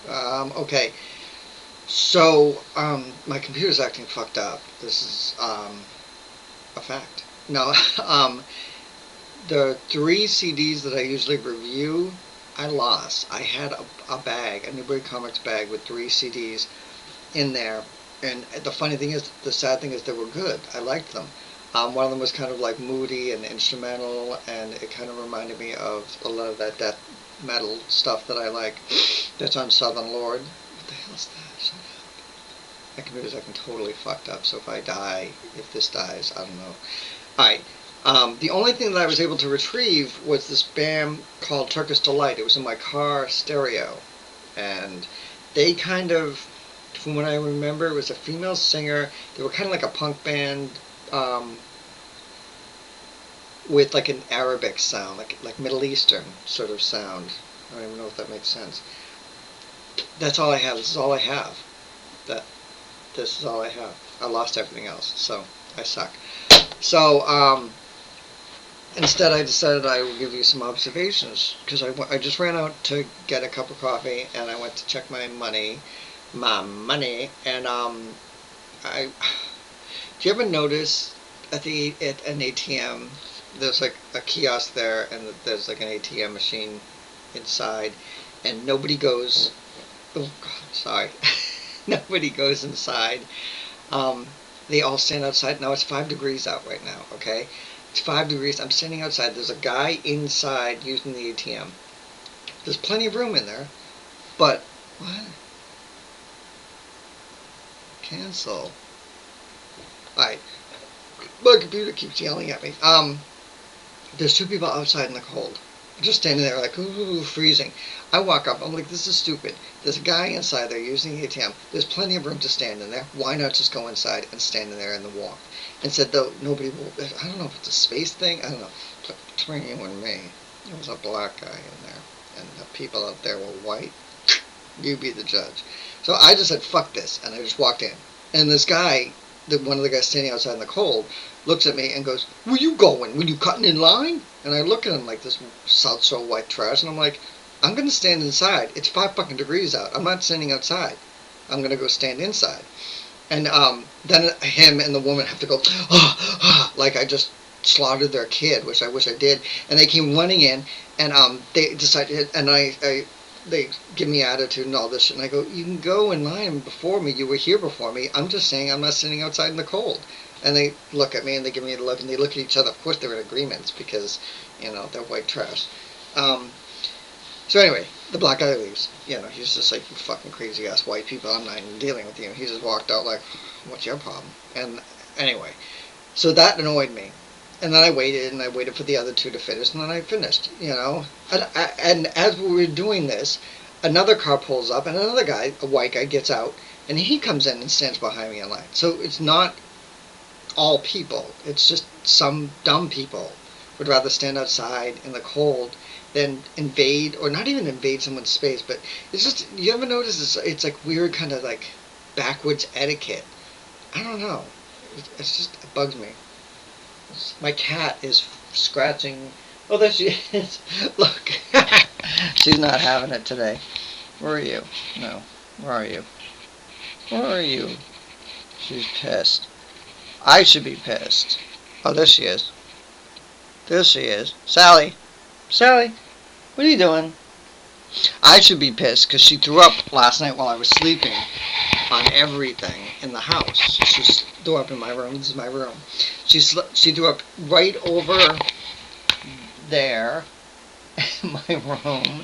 Okay. So, my computer's acting fucked up. This is a fact. No, the three CDs that I usually review, I lost. I had a bag, a Newbury Comics bag with three CDs in there. And the funny thing is, the sad thing is, they were good. I liked them. One of them was kind of like moody and instrumental, and it kind of reminded me of a lot of that death metal stuff that I like. That's on Southern Lord. What the hell's that? Shut up. My computer's acting totally fucked up, so if I die, if this dies, I don't know. Alright. The only thing that I was able to retrieve was this band called Turkish Delight. It was in my car stereo. And they kind of, from what I remember, it was a female singer. They were kind of like a punk band, um, with like an Arabic sound, like Middle Eastern sort of sound. I don't even know if that makes sense. That's all I have. This is all I have. That this is all I have. I lost everything else, so I suck. So instead, I decided I would give you some observations because I just ran out to get a cup of coffee and I went to check my money, and I. Do you ever notice at an ATM there's like a kiosk there and there's like an ATM machine inside and nobody goes. Oh God, sorry. Nobody goes inside. Um, they all stand outside. Now it's 5 degrees out right now. Okay, it's 5 degrees. I'm standing outside. There's a guy inside using the ATM. There's plenty of room in there, but what? Cancel. All right. My computer keeps yelling at me. There's two people outside in the cold, just standing there like, ooh, freezing. I walk up, I'm like, this is stupid. There's a guy inside there using the ATM. There's plenty of room to stand in there. Why not just go inside and stand in there in the warmth? And said, though, nobody will, I don't know if it's a space thing, I don't know. Between you and me, there was a black guy in there, and the people out there were white. You be the judge. So I just said, fuck this, and I just walked in. And this guy, one of the guys standing outside in the cold, looks at me and goes, where you going? Were you cutting in line? And I look at him like this South Shore white trash, and I'm like, I'm going to stand inside. It's 5 fucking degrees out. I'm not standing outside. I'm going to go stand inside. And then him and the woman have to go, like I just slaughtered their kid, which I wish I did. And they came running in, and they decided, and they give me attitude and all this shit. And I go, you can go in line before me. You were here before me. I'm just saying I'm not sitting outside in the cold. And they look at me and they give me a look and they look at each other. Of course, they're in agreements because, they're white trash. Um, so anyway, the black guy leaves. He's just like, you fucking crazy ass white people. I'm not even dealing with you. He just walked out like, what's your problem? And anyway, so that annoyed me. And then I waited and I waited for the other two to finish and then I finished. And as we were doing this, another car pulls up and another guy, a white guy, gets out and he comes in and stands behind me in line. So it's not all people. It's just some dumb people would rather stand outside in the cold than invade, or not even invade someone's space, but it's just, you ever notice it's like weird kind of like backwards etiquette. I don't know. It's just, it bugs me. My cat is scratching. Oh, there she is. Look. She's not having it today. Where are you? No. Where are you? Where are you? She's pissed. I should be pissed. Oh, there she is. There she is. Sally. Sally, what are you doing? I should be pissed because she threw up last night while I was sleeping on everything in the house. She threw up in my room. This is my room. She threw up right over there in my room,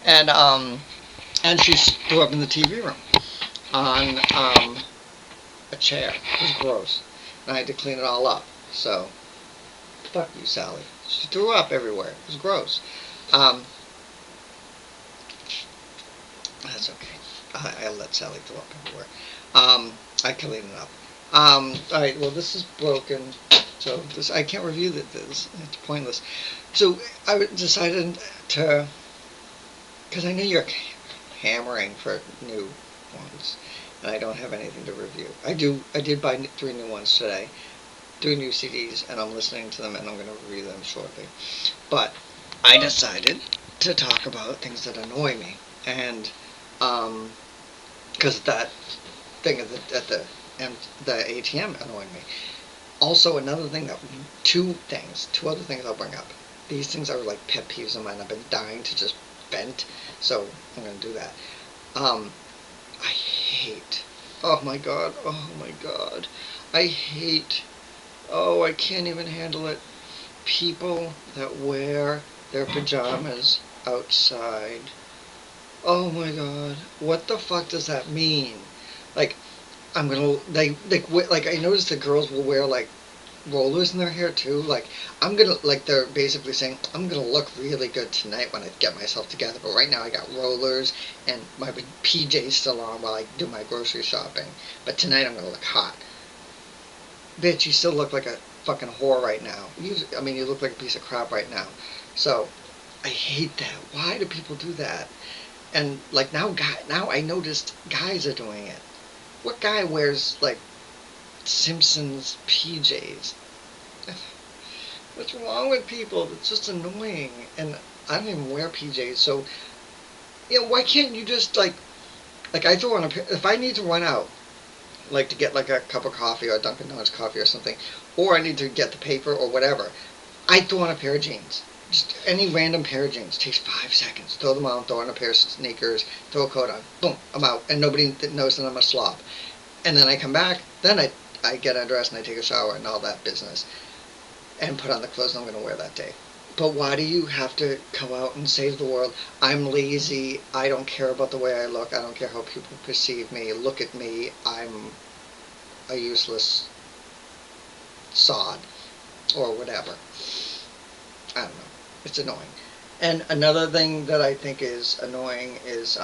and she threw up in the TV room on a chair. It was gross. And I had to clean it all up. So, fuck you, Sally. She threw up everywhere. It was gross. Um, that's okay. I'll let Sally throw up everywhere. I clean it up. Alright, well, this is broken. So, I can't review this. It's pointless. So, I decided to, because I know you're hammering for new ones, and I don't have anything to review. I did buy 3 new ones today. 3 new CDs, and I'm listening to them, and I'm going to review them shortly. But I decided to talk about things that annoy me, and Because that thing at the and the ATM annoying me. Also, another thing that two other things I'll bring up. These things are like pet peeves of mine. I've been dying to just vent, so I'm gonna do that. Um, I hate. Oh my god. Oh my god. I hate. Oh, I can't even handle it. People that wear their pajamas outside. Oh my god. What the fuck does that mean? Like, I'm gonna like I noticed the girls will wear like rollers in their hair too. Like I'm gonna like they're basically saying I'm gonna look really good tonight when I get myself together. But right now I got rollers and my PJs still on while I do my grocery shopping. But tonight I'm gonna look hot. Bitch, you still look like a fucking whore right now. I mean, you look like a piece of crap right now. So I hate that. Why do people do that? And like now I noticed guys are doing it. What guy wears like Simpsons PJs? What's wrong with people? It's just annoying. And I don't even wear PJs, so why can't you just like I throw on a if I need to run out like to get like a cup of coffee or a Dunkin' Donuts coffee or something, or I need to get the paper or whatever, I throw on a pair of jeans. Just any random pair of jeans. Takes 5 seconds. Throw them on, throw on a pair of sneakers, throw a coat on. Boom, I'm out. And nobody knows that I'm a slob. And then I come back, then I get undressed and I take a shower and all that business. And put on the clothes I'm going to wear that day. But why do you have to come out and save the world? I'm lazy. I don't care about the way I look. I don't care how people perceive me. Look at me. I'm a useless sod or whatever. I don't know. It's annoying. And another thing that I think is annoying is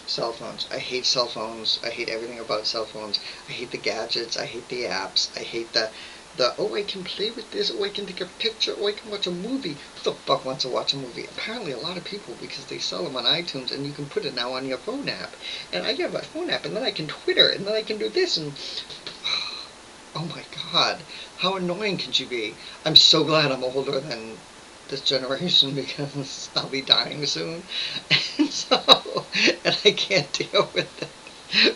cell phones. I hate cell phones. I hate everything about cell phones. I hate the gadgets. I hate the apps. I hate the oh, I can play with this. Oh, I can take a picture. Oh, I can watch a movie. Who the fuck wants to watch a movie? Apparently a lot of people, because they sell them on iTunes and you can put it now on your phone app. And I have a phone app and then I can Twitter and then I can do this and oh my god, how annoying can you be? I'm so glad I'm older than this generation because I'll be dying soon. And so, and I can't deal with it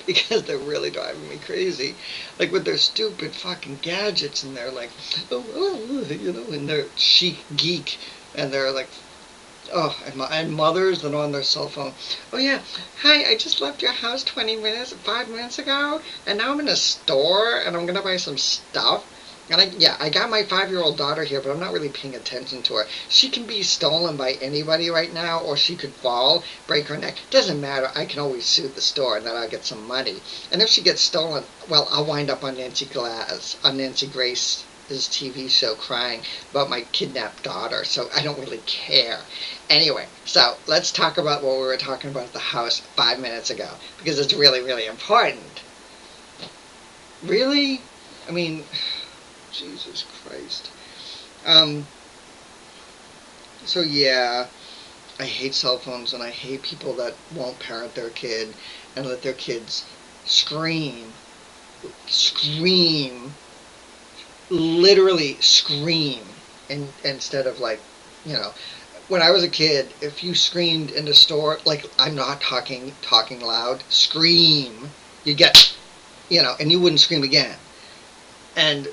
because they're really driving me crazy. Like with their stupid fucking gadgets and they're like, and they're chic geek and they're like, oh, and mothers that are on their cell phone. Oh yeah, hi, I just left your house 5 minutes ago, and now I'm in a store, and I'm gonna buy some stuff. And I got my 5-year-old daughter here, but I'm not really paying attention to her. She can be stolen by anybody right now, or she could fall, break her neck. Doesn't matter. I can always sue the store, and then I'll get some money. And if she gets stolen, well, I'll wind up on Nancy Grace's TV show crying about my kidnapped daughter, so I don't really care. Anyway, so let's talk about what we were talking about at the house 5 minutes ago, because it's really, really important. Really? I mean, Jesus Christ. Um, so yeah, I hate cell phones and I hate people that won't parent their kid and let their kids scream, scream, literally scream, instead of like, you know, when I was a kid, if you screamed in the store, like I'm not talking loud, scream, you get, and you wouldn't scream again. And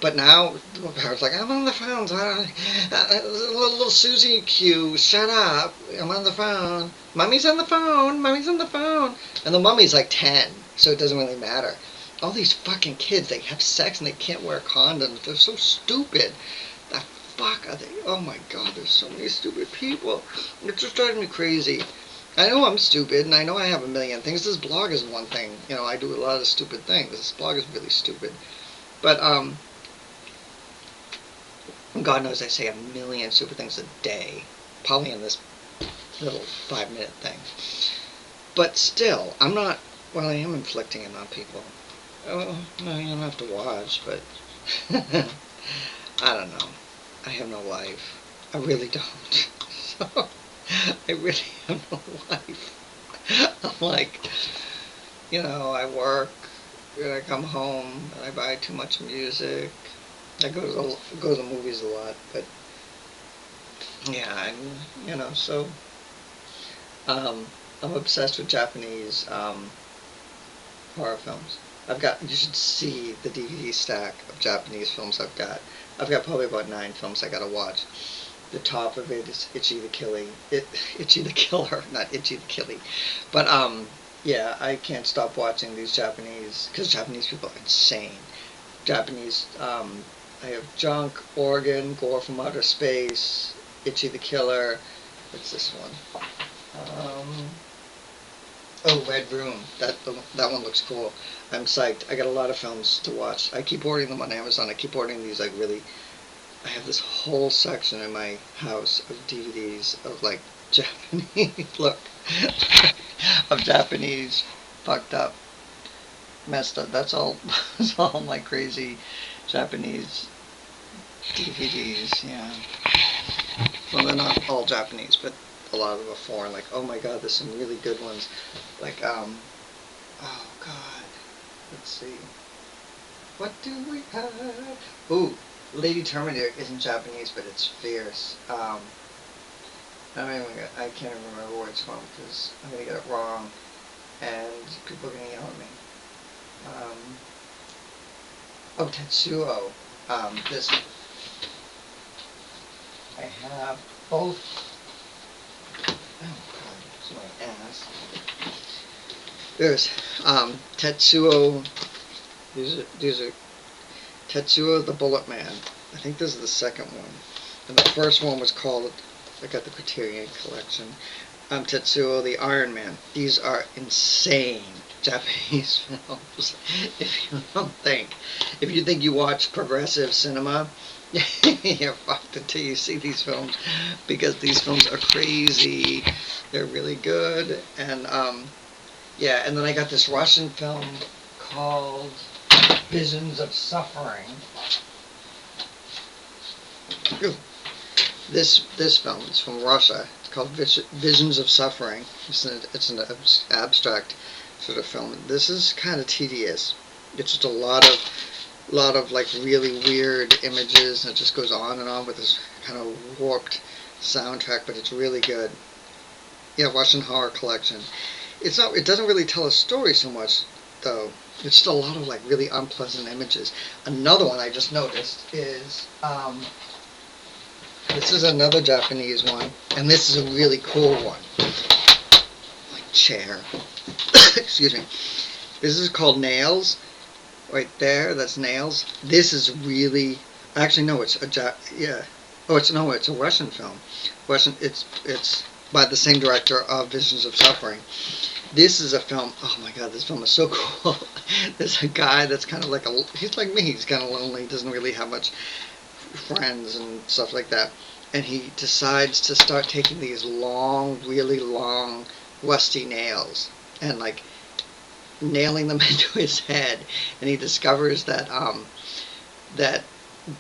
but now I was like, I'm on the phone. Little Susie Q, shut up. I'm on the phone. Mommy's on the phone. Mommy's on the phone. And the mummy's like 10, so it doesn't really matter. All these fucking kids, they have sex and they can't wear condoms. They're so stupid. The fuck are they? Oh my god, there's so many stupid people. It's just driving me crazy. I know I'm stupid, and I know I have a million things. This blog is one thing. I do a lot of stupid things. This blog is really stupid. But, God knows I say a million stupid things a day. Probably in this little 5-minute thing. But still, I'm not, well, I am inflicting it on people. Oh, no, you don't have to watch, but I don't know. I have no life. I really don't. So, I really have no life. I'm like, I work, and I come home, and I buy too much music. I go to the movies a lot, but yeah, so um, I'm obsessed with Japanese horror films. You should see the DVD stack of Japanese films I've got. I've got probably about 9 films I gotta watch. The top of it is Itchy the Killer, not Itchy the Killy. But, yeah, I can't stop watching these Japanese, because Japanese people are insane. Japanese, I have Junk, Organ, Gore from Outer Space, Itchy the Killer. What's this one? Um, Oh, Red Room. That one looks cool. I'm psyched. I got a lot of films to watch. I keep ordering them on Amazon. I keep ordering these like really. I have this whole section in my house of DVDs of like Japanese look of Japanese fucked up, messed up. That's all my crazy Japanese DVDs. Yeah. Well, they're not all Japanese, but a lot of them are foreign. Like, oh my God, there's some really good ones. Like, oh God, let's see. What do we have? Ooh, Lady Terminator isn't Japanese, but it's fierce. I can't even remember where it's from because I'm gonna get it wrong, and people are gonna yell at me. Um, oh, Tetsuo. This I have both. Oh God, it's my ass. There's Tetsuo. These are Tetsuo the Bullet Man. I think this is the second one. And the first one was called, I got the Criterion Collection, Tetsuo the Iron Man. These are insane Japanese films. If you think you watch progressive cinema, you're fucked until you see these films, because these films are crazy. They're really good. And yeah, and then I got this Russian film called Visions of Suffering. Ooh. This film is from Russia. It's called Visions of Suffering. It's an abstract sort of film. This is kind of tedious. It's just a lot of like really weird images, and it just goes on and on with this kind of warped soundtrack, but it's really good. Yeah, Russian Horror Collection. It doesn't really tell a story so much, though. It's still a lot of like really unpleasant images. Another one I just noticed is this is another Japanese one, and this is a really cool one. My chair. Excuse me. This is called Nails. Right there, that's Nails. This is really, actually no, it's yeah. Oh, it's a Russian film. It's by the same director of Visions of Suffering. This is a film. Oh my God, this film is so cool. There's a guy that's kind of like he's like me. He's kind of lonely. Doesn't really have much friends and stuff like that. And he decides to start taking these long, really long, rusty nails and like nailing them into his head. And he discovers that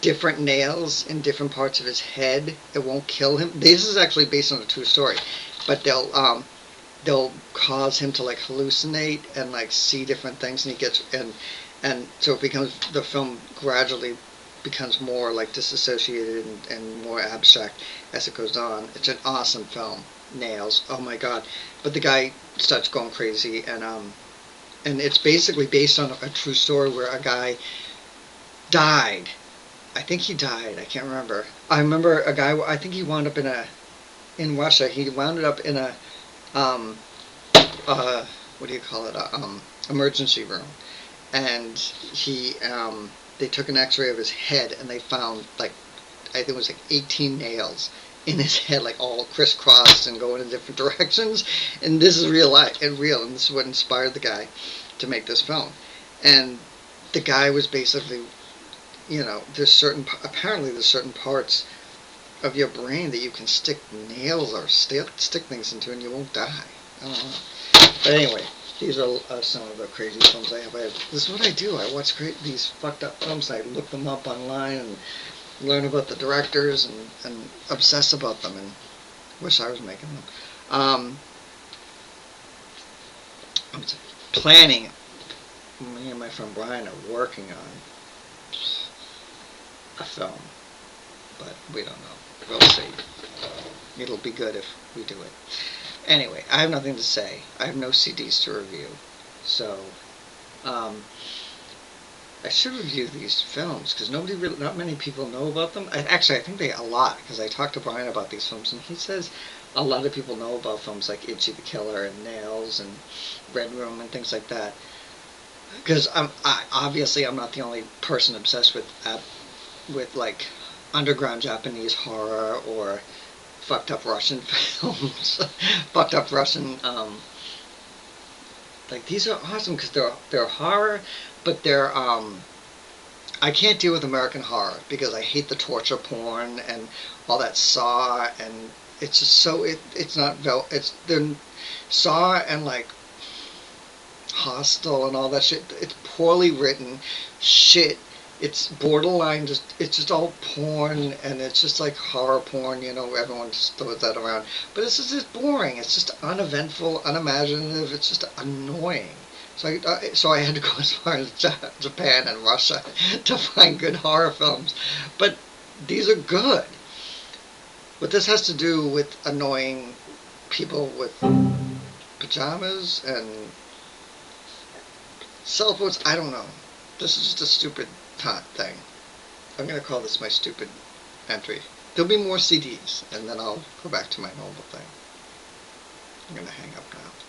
different nails in different parts of his head, it won't kill him. This is actually based on a true story, but they'll cause him to like hallucinate and like see different things, and he gets and so it becomes, the film gradually becomes more like disassociated and more abstract as it goes on. It's an awesome film. Nails. Oh my God. But the guy starts going crazy, and it's basically based on a true story where a guy died. I think he died. I can't remember. I remember a guy. I think he wound up in Russia. He wound up in a what do you call it? Emergency room, and they took an X-ray of his head, and they found like, I think it was like 18 nails in his head, like all crisscrossed and going in different directions. And this is real life and real, and this is what inspired the guy to make this film. And the guy was basically, apparently there's certain parts of your brain that you can stick nails or stick things into, and you won't die. I don't know. But anyway, these are some of the crazy films I have. This is what I do. I watch these fucked up films. I look them up online and learn about the directors and obsess about them, and wish I was making them. I'm planning. Me and my friend Brian are working on a film, but we don't know. We'll see. It'll be good if we do it. Anyway, I have nothing to say. I have no CDs to review. So, um, I should review these films because not many people know about them. Actually, I think a lot because I talked to Brian about these films, and he says a lot of people know about films like Itchy the Killer and Nails and Red Room and things like that. Because obviously I'm not the only person obsessed with like underground Japanese horror or fucked up Russian films, fucked up Russian like these are awesome because they're horror, but they're I can't deal with American horror because I hate the torture porn and all that Saw and it's just it's not it's they're Saw and like Hostel and all that shit. It's poorly written shit. It's borderline it's just all porn and it's just like horror porn, everyone just throws that around. But it's just boring. It's just uneventful, unimaginative. It's just annoying. So I had to go as far as Japan and Russia to find good horror films. But these are good. What this has to do with annoying people with pajamas and cell phones, I don't know. This is just a stupid thing. I'm going to call this my stupid entry. There'll be more CDs, and then I'll go back to my normal thing. I'm going to hang up now.